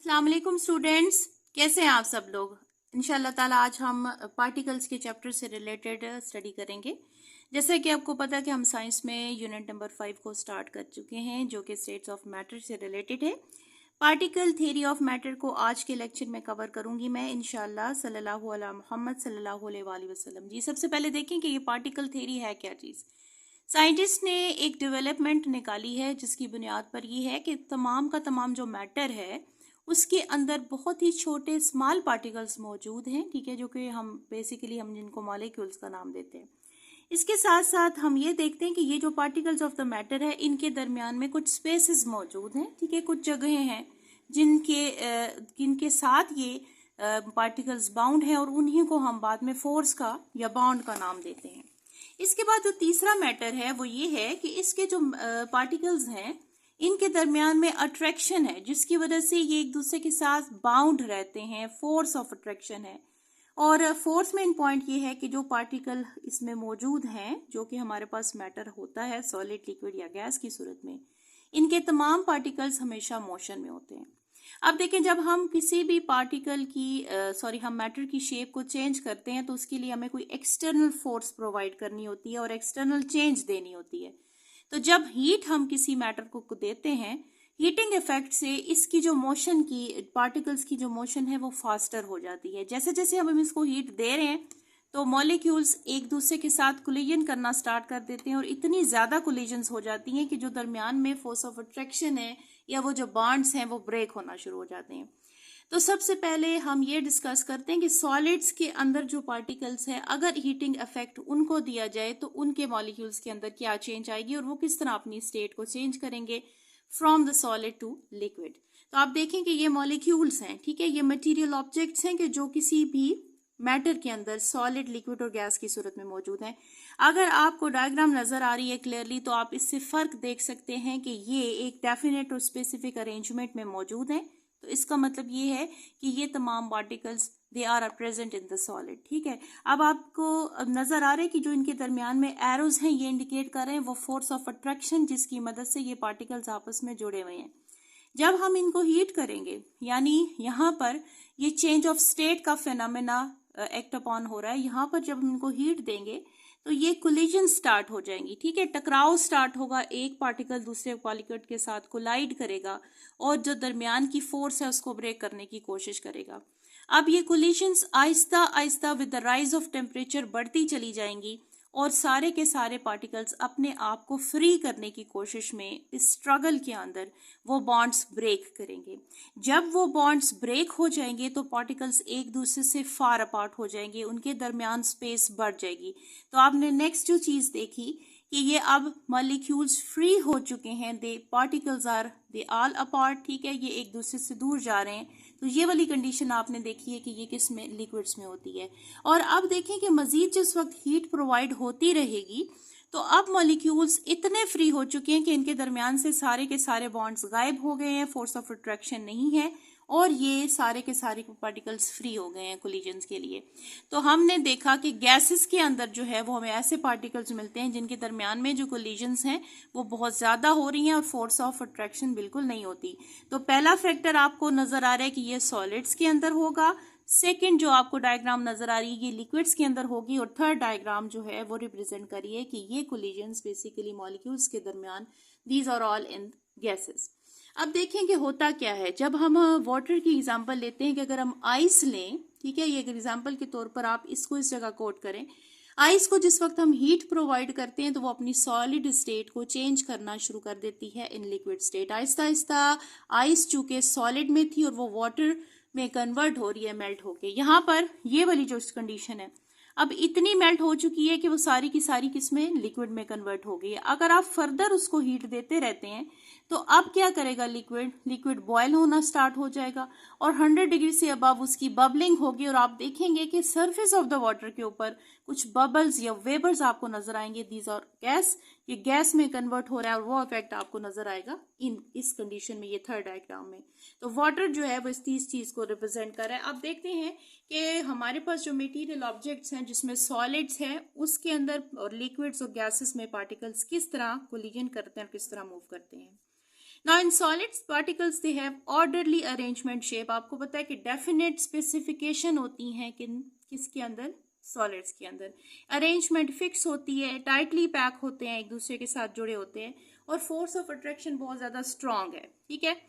अस्सलाम वालेकुम स्टूडेंट्स, कैसे हैं आप सब लोग। इंशाल्लाह ताला आज हम पार्टिकल्स के चैप्टर से रिलेटेड स्टडी करेंगे। जैसे कि आपको पता है कि हम साइंस में यूनिट नंबर 5 को स्टार्ट कर चुके हैं जो कि स्टेट्स ऑफ मैटर से रिलेटेड है। पार्टिकल थ्योरी ऑफ मैटर को आज के लेक्चर में कवर करूंगी मैं इंशाल्लाह सल्लल्लाहु अलैहि मोहम्मद सल्लल्लाहु अलैहि वसल्लम जी। सबसे पहले देखें कि ये पार्टिकल थ्योरी है क्या चीज़। साइंटिस्ट ने एक डेवलपमेंट निकाली है जिसकी बुनियाद पर ये है कि तमाम का तमाम जो मैटर है उसके अंदर बहुत ही छोटे स्मॉल पार्टिकल्स मौजूद हैं, ठीक है, जो कि हम बेसिकली हम जिनको मॉलिक्यूल्स का नाम देते हैं। इसके साथ साथ हम ये देखते हैं कि ये जो पार्टिकल्स ऑफ द मैटर है इनके दरमियान में कुछ स्पेसेस मौजूद हैं, ठीक है, कुछ जगहें हैं जिनके साथ ये पार्टिकल्स बाउंड हैं और उन्हीं को हम बाद में फोर्स का या बाउंड का नाम देते हैं। इसके बाद जो तीसरा मैटर है वो ये है कि इसके जो पार्टिकल्स हैं इनके दरमियान में अट्रैक्शन है जिसकी वजह से ये एक दूसरे के साथ बाउंड रहते हैं, फोर्स ऑफ अट्रैक्शन है। और फोर्थ मेन पॉइंट ये है कि जो पार्टिकल इसमें मौजूद हैं जो कि हमारे पास मैटर होता है सॉलिड, लिक्विड या गैस की सूरत में, इनके तमाम पार्टिकल्स हमेशा मोशन में होते हैं। अब देखें, जब हम किसी भी पार्टिकल की हम मैटर की शेप को चेंज करते हैं तो उसके लिए हमें कोई एक्सटर्नल फोर्स प्रोवाइड करनी होती है और एक्सटर्नल चेंज देनी होती है। तो जब हीट हम किसी मैटर को देते हैं, हीटिंग इफेक्ट से इसकी जो मोशन की पार्टिकल्स की जो मोशन है वो फास्टर हो जाती है। जैसे जैसे हम इसको हीट दे रहे हैं तो मॉलिक्यूल्स एक दूसरे के साथ कोलिजन करना स्टार्ट कर देते हैं और इतनी ज्यादा कोलिजन्स हो जाती हैं कि जो दरमियान में फोर्स ऑफ अट्रैक्शन है या वो जो बॉन्ड्स हैं वो ब्रेक होना शुरू हो जाते हैं। तो सबसे पहले हम ये डिस्कस करते हैं कि सॉलिड्स के अंदर जो पार्टिकल्स हैं अगर हीटिंग इफेक्ट उनको दिया जाए तो उनके मॉलिक्यूल्स के अंदर क्या चेंज आएगी और वो किस तरह अपनी स्टेट को चेंज करेंगे from the solid to liquid. तो आप देखें कि ये मॉलिक्यूल्स हैं, ठीक है, ये मटेरियल ऑब्जेक्ट्स हैं कि जो किसी भी मैटर के अंदर सॉलिड, लिक्विड और गैस की सूरत में मौजूद हैं। अगर आपको डायग्राम नजर आ रही है क्लियरली तो आप इससे फर्क देख सकते हैं कि ये एक डेफिनेट और स्पेसिफिक अरेंजमेंट में मौजूद हैं। तो इसका मतलब ये है कि ये तमाम particles they are present in the solid, ठीक है। अब आपको नजर आ रहा है कि जो इनके दरमियान में एरोज हैं ये इंडिकेट कर रहे हैं वो फोर्स ऑफ अट्रैक्शन जिसकी मदद से ये पार्टिकल्स आपस में जुड़े हुए हैं। जब हम इनको हीट करेंगे यानी यहाँ पर ये चेंज ऑफ स्टेट का फिनोमेना एक्ट अपॉन हो रहा है, यहाँ पर जब हम इनको हीट देंगे तो ये कोलिजन स्टार्ट हो जाएंगी, ठीक है, टकराव स्टार्ट होगा, एक पार्टिकल दूसरे पार्टिकल के साथ कोलाइड करेगा और जो दरमियान की फोर्स है उसको ब्रेक करने की कोशिश करेगा। अब ये collisions Aahista Aahista with the rise of temperature बढ़ती चली जाएंगी और सारे के सारे पार्टिकल्स अपने आप को फ्री करने की कोशिश में इस स्ट्रगल के अंदर वो बॉन्ड्स ब्रेक करेंगे। जब वो बॉन्ड्स ब्रेक हो जाएंगे तो पार्टिकल्स एक दूसरे से फार अपार्ट हो जाएंगे, उनके दरमियान स्पेस बढ़ जाएगी। तो आपने नेक्स्ट जो चीज देखी कि ये अब मॉलिक्यूल्स फ्री हो चुके हैं, the particles are they all apart, ठीक है, ये एक दूसरे से दूर जा रहे हैं। तो ये वाली कंडीशन आपने देखी है कि ये किस में, लिक्विड्स में होती है। और अब देखें कि मजीद जिस वक्त हीट प्रोवाइड होती रहेगी तो अब मॉलिक्यूल्स इतने फ्री हो चुके हैं कि इनके दरमियान से सारे के सारे बॉन्ड्स गायब हो गए हैं, फोर्स ऑफ अट्रैक्शन नहीं है और ये सारे के सारे पार्टिकल्स फ्री हो गए हैं कोलिजन्स के लिए। तो हमने देखा कि गैसेस के अंदर जो है वो हमें ऐसे पार्टिकल्स मिलते हैं जिनके दरमियान में जो कोलिजन्स हैं वो बहुत ज्यादा हो रही हैं और फोर्स ऑफ अट्रैक्शन बिल्कुल नहीं होती। तो पहला फैक्टर आपको नजर आ रहा है कि ये सॉलिड्स के अंदर होगा, सेकेंड जो आपको डायग्राम नजर आ रही है ये लिक्विड्स के अंदर होगी और थर्ड डायग्राम जो है वो रिप्रेजेंट करिए कि ये कोलिजन्स बेसिकली मॉलिक्यूल्स के दरमियान, these are all in gases. अब देखें कि होता क्या है जब हम वाटर की एग्जांपल लेते हैं कि अगर हम आइस लें, ठीक है, ये एग्जांपल के तौर पर आप इसको इस जगह कोट करें। आइस को जिस वक्त हम हीट प्रोवाइड करते हैं तो वो अपनी सॉलिड स्टेट को चेंज करना शुरू कर देती है in liquid state. Aahista Aahista ice चूंकि सॉलिड में थी और वो वाटर में कन्वर्ट हो रही है मेल्ट होके। यहाँ पर ये वाली जो कंडीशन है अब इतनी मेल्ट हो चुकी है कि वो सारी की सारी किसमें, लिक्विड में कन्वर्ट हो गई है। अगर आप फर्दर उसको हीट देते रहते हैं तो अब क्या करेगा, लिक्विड बॉयल होना स्टार्ट हो जाएगा और 100 डिग्री से अबव उसकी बबलिंग होगी और आप देखेंगे कि सरफेस ऑफ द वाटर के ऊपर कुछ बबल्स या वेपर्स आपको नजर आएंगे, दीज आर गैस, ये गैस में कन्वर्ट हो रहा है और वो इफेक्ट आपको नजर आएगा इस कंडीशन में, ये थर्ड डायग्राम में। तो वाटर जो है वो इस चीज को रिप्रेजेंट कर रहा है। अब देखते हैं कि हमारे पास जो मटेरियल ऑब्जेक्ट्स हैं जिसमें सॉलिड्स हैं उसके अंदर और लिक्विड्स और गैसेस में पार्टिकल्स किस तरह कोलिजन करते हैं और किस तरह मूव करते हैं। Now in solids particles they have orderly arrangement shape. आपको पता है कि डेफिनेट स्पेसिफिकेशन होती हैं किसके अंदर, सॉलिड्स के अंदर। अरेंजमेंट फिक्स होती है, टाइटली पैक होते हैं, एक दूसरे के साथ जुड़े होते हैं, और फोर्स ऑफ अट्रैक्शन बहुत ज्यादा स्ट्रांग है। ठीक है,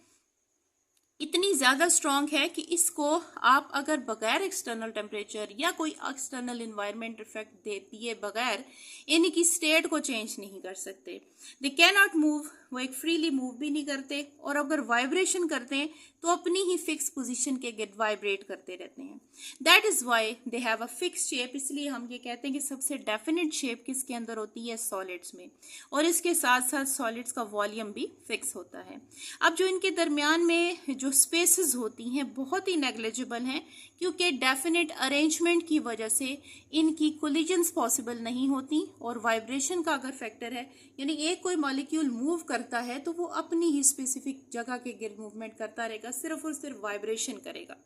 इतनी ज्यादा स्ट्रांग है कि इसको आप अगर बगैर एक्सटर्नल टेम्परेचर या कोई एक्सटर्नल इन्वायरमेंट इफेक्ट दे दिए बगैर इनकी स्टेट को चेंज नहीं कर सकते। दे कैन नॉट मूव, वो एक फ्रीली मूव भी नहीं करते, और अगर वाइब्रेशन करते हैं तो अपनी ही फिक्स पोजीशन के गेट वाइब्रेट करते रहते हैं। That is why they have a fix shape. इसलिए हम ये कहते हैं कि सबसे डेफिनेट शेप किसके अंदर होती है, सॉलिड्स में, और इसके साथ साथ सॉलिड्स का वॉल्यूम भी फिक्स होता है। अब जो इनके दरमियान में जो स्पेसेस होती हैं बहुत ही नेग्लिजिबल हैं, क्योंकि डेफिनेट अरेंजमेंट की वजह से इनकी कोलिजन्स पॉसिबल नहीं होती, और वाइब्रेशन का अगर फैक्टर है, यानी एक कोई मॉलिक्यूल मूव करता है तो वो अपनी ही स्पेसिफिक जगह के गिर्द मूवमेंट करता रहेगा, सिर्फ और सिर्फ वाइब्रेशन करेगा।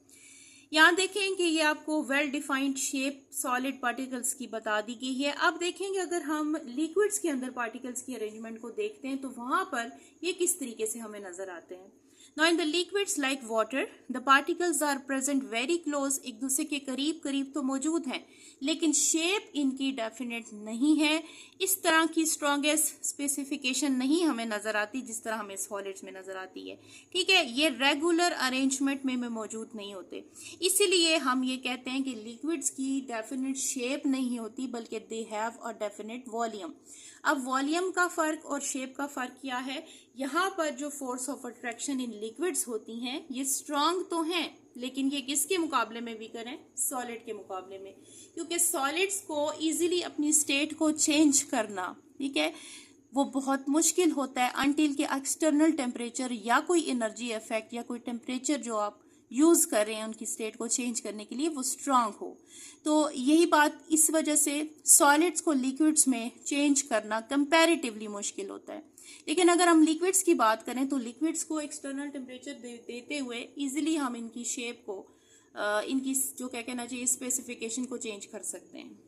यहाँ देखें कि ये आपको well defined shape solid particles की बता दी गई है। अब देखेंगे अगर हम लिक्विड्स के अंदर पार्टिकल्स की अरेंजमेंट को देखते हैं तो वहां पर ये किस तरीके से हमें नजर आते हैं। Now in the liquids like water, the particles are present very close, एक दूसरे के करीब करीब तो मौजूद हैं, लेकिन शेप इनकी डेफिनेट नहीं है। इस तरह की स्ट्रॉन्गेस्ट स्पेसिफिकेशन नहीं हमें नजर आती जिस तरह हमें सॉलिड्स में नजर आती है। ठीक है, ये रेगुलर अरेंजमेंट में मौजूद नहीं होते, इसीलिए हम ये कहते हैं कि लिक्विड्स की डेफिनेट शेप नहीं होती, बल्कि they have a definite volume. अब वॉल्यूम का फर्क और शेप का फर्क क्या है, यहाँ पर जो force of attraction in liquids होती हैं ये स्ट्रांग तो हैं, लेकिन ये किसके मुकाबले में वीकर हैं, सॉलिड के मुकाबले में, क्योंकि सॉलिड्स को इजीली अपनी स्टेट को चेंज करना, ठीक है, वो बहुत मुश्किल होता है अनटिल के एक्सटर्नल टेम्परेचर या कोई एनर्जी इफेक्ट या कोई टेम्परेचर जो आप यूज कर रहे हैं उनकी स्टेट को चेंज करने के लिए वो स्ट्रांग हो। तो यही बात, इस वजह से सॉलिड्स को लिक्विड्स में चेंज करना कंपैरेटिवली मुश्किल होता है। लेकिन अगर हम लिक्विड्स की बात करें तो लिक्विड्स को एक्सटर्नल टेम्परेचर देते हुए इजीली हम इनकी शेप को इनकी जो क्या कहना चाहिए स्पेसिफिकेशन को चेंज कर सकते हैं।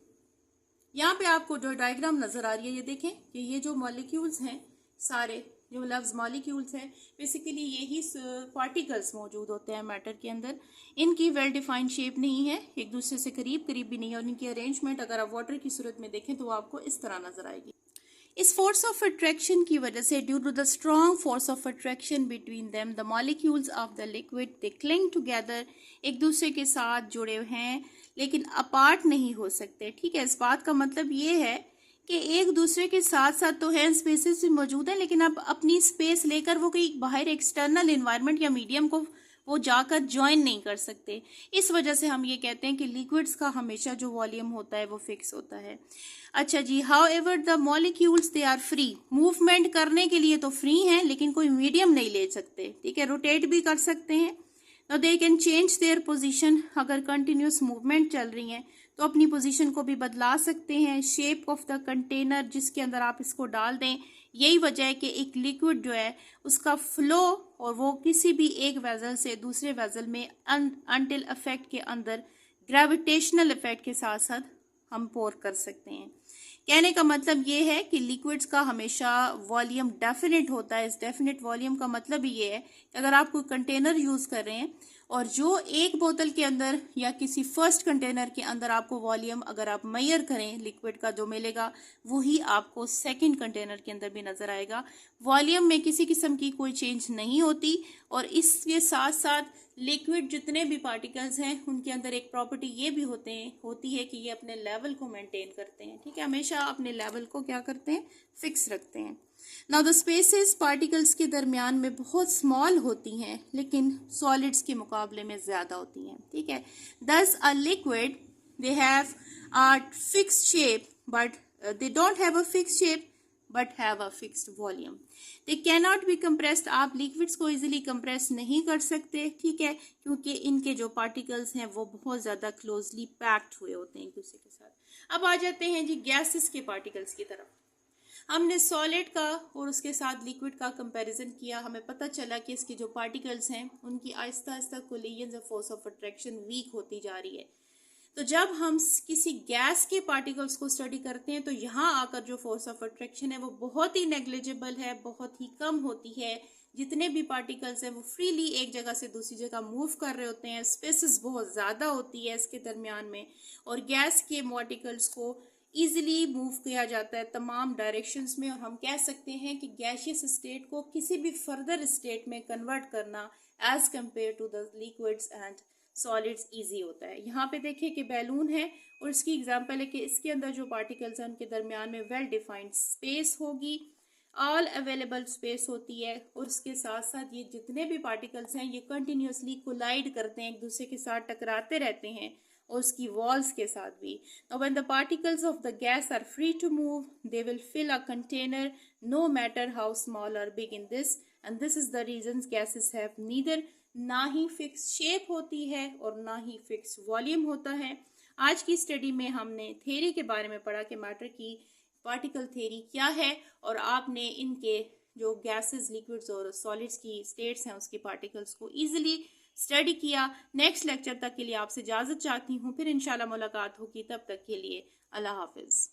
यहाँ पे आपको जो डायग्राम नजर आ रही है ये देखें कि ये जो मॉलिक्यूल्स हैं सारे जो लफ्ज मॉलिक्यूल्स हैं बेसिकली यही पार्टिकल्स मौजूद होते हैं मैटर के अंदर। इनकी वेल डिफाइंड शेप नहीं है, एक दूसरे से करीब करीब भी नहीं है, और इनकी अरेंजमेंट अगर आप वाटर की सूरत में देखें तो वो आपको इस तरह नजर आएगी। इस फोर्स ऑफ अट्रैक्शन की वजह से due to the strong force of attraction between them the molecules of the liquid they cling together, एक दूसरे के साथ जुड़े हैं लेकिन अपार्ट नहीं हो सकते। ठीक है, इस बात का मतलब ये है कि एक दूसरे के साथ साथ तो है, स्पेसेस भी मौजूद हैं, लेकिन आप अपनी स्पेस लेकर वो कहीं बाहर एक्सटर्नल इन्वायरमेंट या मीडियम को वो जाकर ज्वाइन नहीं कर सकते। इस वजह से हम ये कहते हैं कि लिक्विड्स का हमेशा जो वॉल्यूम होता है वो फिक्स होता है। अच्छा जी, however the molecules they are free, movement करने के लिए तो फ्री हैं लेकिन कोई मीडियम नहीं ले सकते। ठीक है, रोटेट भी कर सकते हैं। Now they can change their position, अगर कंटिन्यूस मूवमेंट चल रही है तो अपनी पोजीशन को भी बदला सकते हैं। शेप ऑफ द कंटेनर जिसके अंदर आप इसको डाल दें, यही वजह है कि एक लिक्विड जो है उसका फ्लो और वो किसी भी एक वेजल से दूसरे वेजल में अनटिल इफेक्ट के अंदर ग्रेविटेशनल इफेक्ट के साथ साथ हम पोर कर सकते हैं। कहने का मतलब ये है कि लिक्विड्स का हमेशा वॉल्यूम डेफिनेट होता है। इस डेफिनेट वॉल्यूम का मतलब ये है कि अगर आप कोई कंटेनर यूज कर रहे हैं और जो एक बोतल के अंदर या किसी फर्स्ट कंटेनर के अंदर आपको वॉल्यूम अगर आप मेजर करें लिक्विड का जो मिलेगा वही आपको सेकंड कंटेनर के अंदर भी नजर आएगा। वॉल्यूम में किसी किस्म की कोई चेंज नहीं होती, और इसके साथ साथ लिक्विड जितने भी पार्टिकल्स हैं उनके अंदर एक प्रॉपर्टी ये भी होती है कि ये अपने लेवल को मेंटेन करते हैं। ठीक है, हमेशा अपने लेवल को क्या करते हैं, फिक्स रखते हैं। नाउ द स्पेसेस पार्टिकल्स के दरमियान में बहुत स्मॉल होती हैं लेकिन सॉलिड्स के मुकाबले में ज्यादा होती हैं। ठीक है, दस a liquid they have a fixed shape but they don't have a fixed shape but have a fixed volume. They cannot be compressed, आप लिक्विड्स को इजीली कंप्रेस नहीं कर सकते। ठीक है, क्योंकि इनके जो पार्टिकल्स हैं वो बहुत ज्यादा क्लोजली पैक्ड हुए होते हैं एक दूसरे के साथ। अब आ जाते हैं जी गैसेस के पार्टिकल्स की तरफ। हमने सॉलिड का और उसके साथ लिक्विड का कंपैरिजन किया, हमें पता चला कि इसके जो पार्टिकल्स हैं उनकी आहिस्ता आहिस्ता कोलिजन और फोर्स ऑफ अट्रैक्शन वीक होती जा रही है। तो जब हम किसी गैस के पार्टिकल्स को स्टडी करते हैं तो यहाँ आकर जो फोर्स ऑफ अट्रैक्शन है वो बहुत ही नेग्लिजिबल है, बहुत ही कम होती है, जितने भी पार्टिकल्स हैं वो फ्रीली एक जगह से दूसरी जगह मूव कर रहे होते हैं, स्पेसेस बहुत ज़्यादा होती है इसके दरमियान में, और गैस के पार्टिकल्स को ईजिली मूव किया जाता है तमाम डायरेक्शंस में। और हम कह सकते हैं कि गैशियस स्टेट को किसी भी फर्दर स्टेट में कन्वर्ट करना as compare to the liquids and solids easy होता है। यहाँ पे देखिए कि बैलून है और इसकी एग्जांपल है कि इसके अंदर जो पार्टिकल्स हैं उनके दरमियान में वेल डिफाइंड स्पेस होगी, ऑल अवेलेबल स्पेस होती है, और उसके साथ साथ ये जितने भी पार्टिकल्स हैं ये कंटिन्यूसली कोलाइड करते हैं, एक दूसरे के साथ टकराते रहते हैं, और उसकी वॉल्स के साथ भी। Now when the particles of the gas are free to move, they will fill a container no matter how small or big in this, and this is the reasons gases have neither, ना ही fix shape होती है और ना ही fix volume होता है। आज की study में हमने थ्योरी के बारे में पढ़ा कि मैटर की पार्टिकल थ्योरी क्या है, और आपने इनके जो गैसेस, लिक्विड्स और सॉलिड्स की स्टेट्स हैं उसके पार्टिकल्स को इजीली स्टडी किया। नेक्स्ट लेक्चर तक के लिए आपसे इजाज़त चाहती हूँ, फिर इंशाल्लाह मुलाकात होगी, तब तक के लिए अल्लाह हाफिज़।